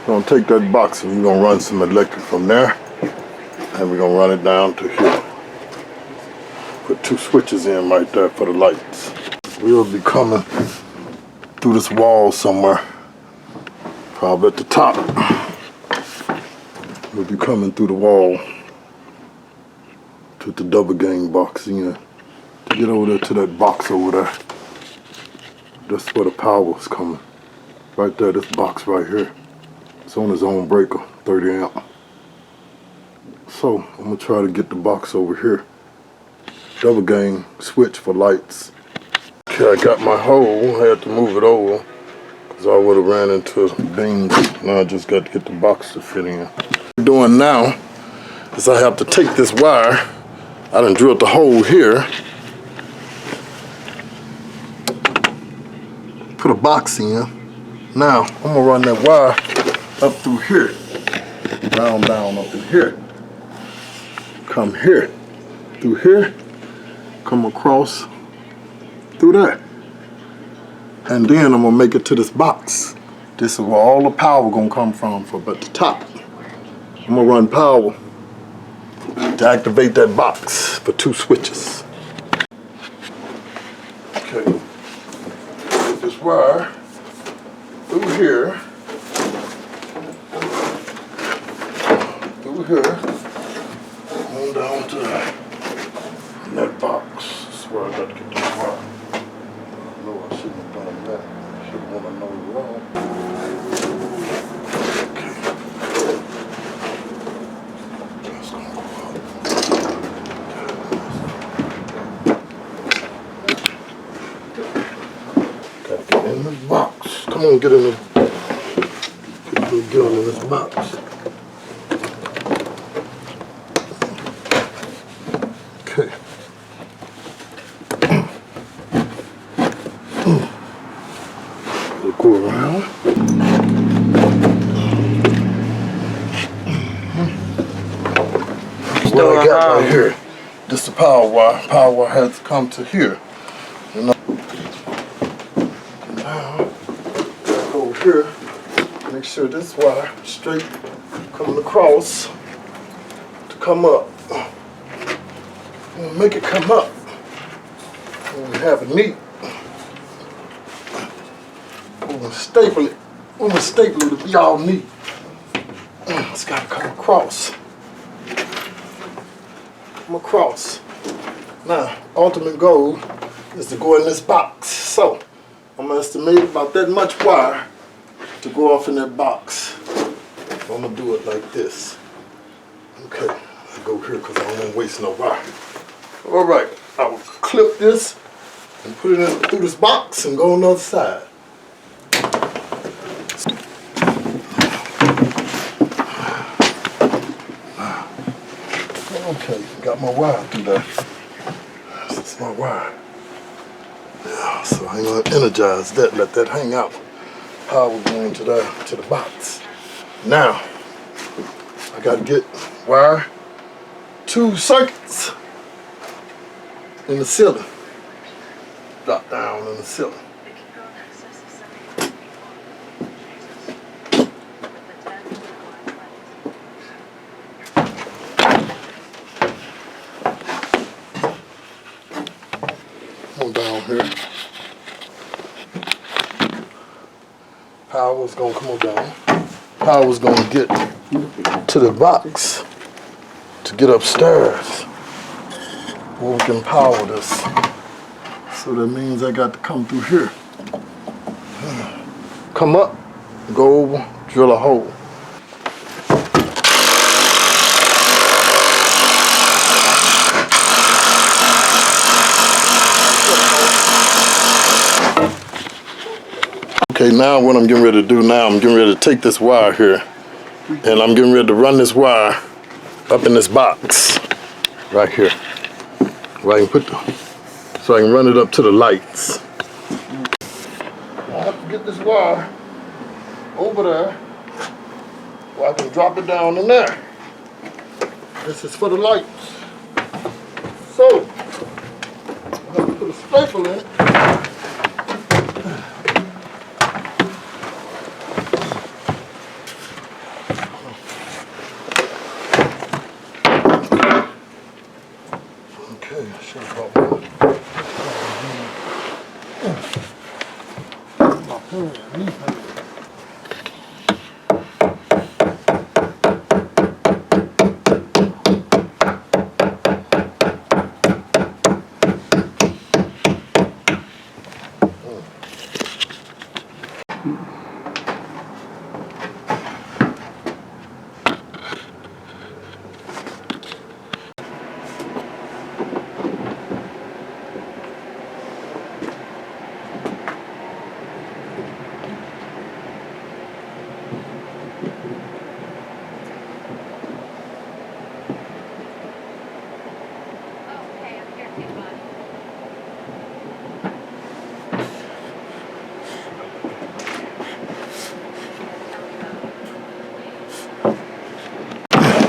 We're gonna take that box and we're gonna run some electric from there, and we're gonna run it down to here. Put 2 switches in right there for the lights. We'll be coming through this wall somewhere, probably at the top. We'll be coming through the wall to the double gang box in. To get over there to that box over there. That's where the power is coming. Right there, this box right here. It's on its own breaker, 30 amp. So I'm gonna try to get the box over here. Double gang switch for lights. Okay, I got my hole. I had to move it over because I would have ran into beams. Now I just got to get the box to fit in. What I'm doing now is I have to take this wire. I done drilled the hole here. Put a box in. Now I'm gonna run that wire up through here. Round down up in here. Come here. Through here. Come across through there. And then I'm gonna make it to this box. This is where all the power gonna come from for but the top. I'm gonna run power to activate that box for 2 switches. Okay. Put this wire through here. Through here. On down to that box. That's where I got to get the wire. I know I shouldn't have done that. I should have want to know it wrong. Okay. That's going to go out. Got to get in this box. Come on, get in the. Get in this box. Okay. We'll go around. What I got right here, this is the power wire. Power wire has to come to here. And now, go over here. Make sure this wire straight coming across to come up. We'll make it come up. We'll have it neat. We'll staple it. We'll staple it to be all neat. It's got to come across. Come across. Now, ultimate goal is to go in this box. So, I'm going to estimate about that much wire to go off in that box. I'm going to do it like this. Okay, I go here because I don't want to waste no wire. All right, I will clip this and put it in through this box and go on the other side. Okay, got my wire through there. This is my wire. Yeah, so I'm gonna energize that, let that hang out. Power going to the box. Now, I gotta get wire 2 circuits in the ceiling. Drop down in the ceiling. Come on down here. Power's gonna come on down. Power's gonna get to the box to get upstairs where we can power this. So that means I got to come through here. Come up, go over, drill a hole. Okay, now what I'm getting ready to do now, I'm getting ready to take this wire here and I'm getting ready to run this wire up in this box right here. Where I can so I can run it up to the lights. I have to get this wire over there where I can drop it down in there. This is for the lights. So, I have to put a staple in it. show you about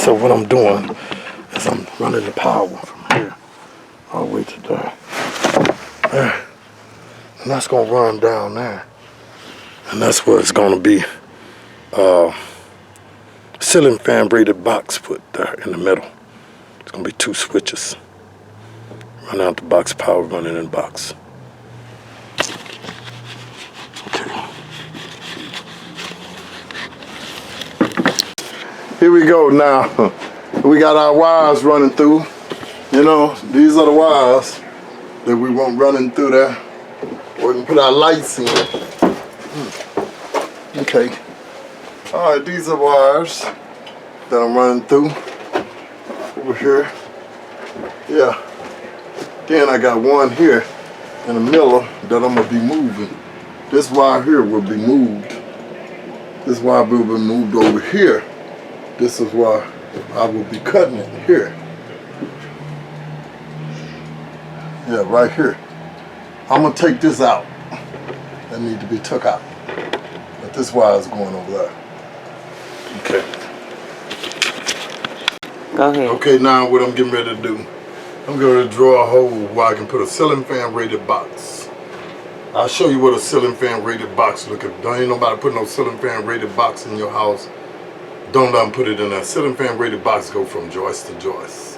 So what I'm doing is I'm running the power from here all the way to there. And that's gonna run down there. And that's where it's gonna be ceiling fan braided box put there in the middle. It's gonna be 2 switches. Run out the box power, running in the box. Okay. Here we go now. We got our wires running through. You know, these are the wires that we want running through there. We can put our lights in. Okay. All right, these are wires that I'm running through over here. Yeah. Then I got one here in the middle that I'm gonna be moving. This wire here will be moved. This wire will be moved over here. This is why I will be cutting it here. Yeah, right here. I'm gonna take this out. That need to be took out. But this wire is going over there. Okay. Go ahead. Okay, now what I'm getting ready to do, I'm going to draw a hole where I can put a ceiling fan rated box. I'll show you what a ceiling fan rated box look like. Don't ain't nobody put no ceiling fan rated box in your house. Don't let them put it in there. Ceiling fan rated box go from joist to joist.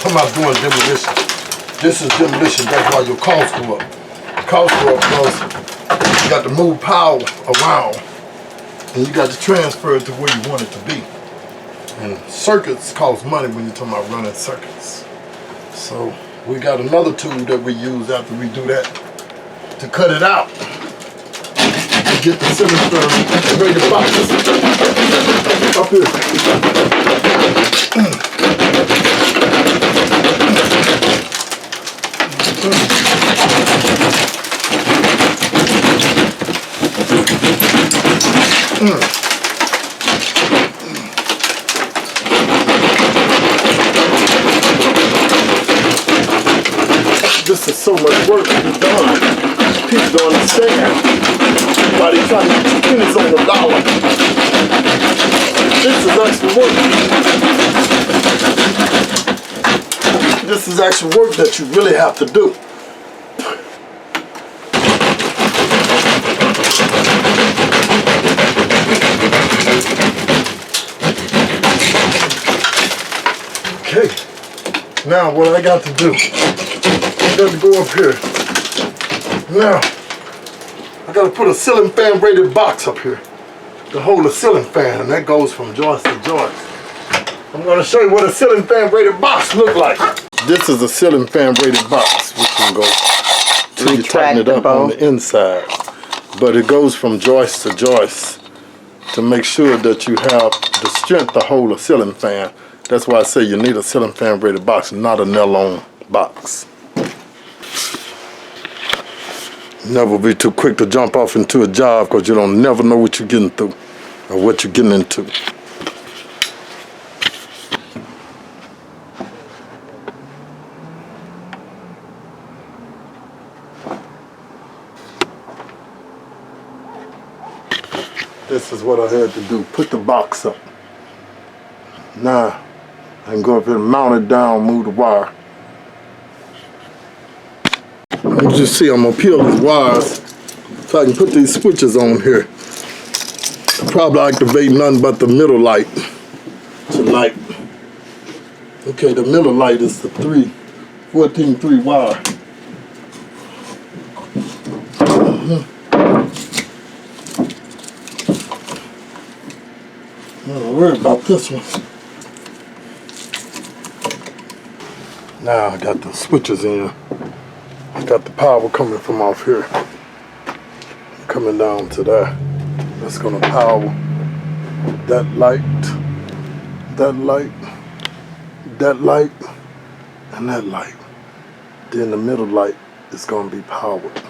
I'm not doing demolition. This is demolition. That's why your costs go up. Costs go up because you got to move power around and you got to transfer it to where you want it to be. And circuits cost money when you're talking about running circuits. So we got another tool that we use after we do that to cut it out. To get the cylinder ready to box up here. This is so much work to be done. People don't understand why they trying to get pennies on the dollar. This is actual work. This is actual work that you really have to do. Okay, now what I got to do, I got to go up here. Now, I got to put a ceiling fan braided box up here to hold a ceiling fan, and that goes from joist to joist. I'm going to show you what a ceiling fan braided box look like. This is a ceiling fan braided box, which can go till you tighten it up on the inside. But it goes from joist to joist to make sure that you have the strength to hold a ceiling fan. That's why I say you need a ceiling fan braided box, not a nail-on box. Never be too quick to jump off into a job because you don't never know what you're getting through or what you're getting into. This is what I had to do. Put the box up. Now, I can go up here and mount it down, move the wire. You just see I'm gonna peel these wires so I can put these switches on here. Probably activate nothing but the middle light tonight. Okay, the middle light is the 14-3 wire. Don't worry about this one. Now I got the switches in. I got the power coming from off here. Coming down to that. That's gonna power that light, that light, that light, and that light. Then the middle light is gonna be powered.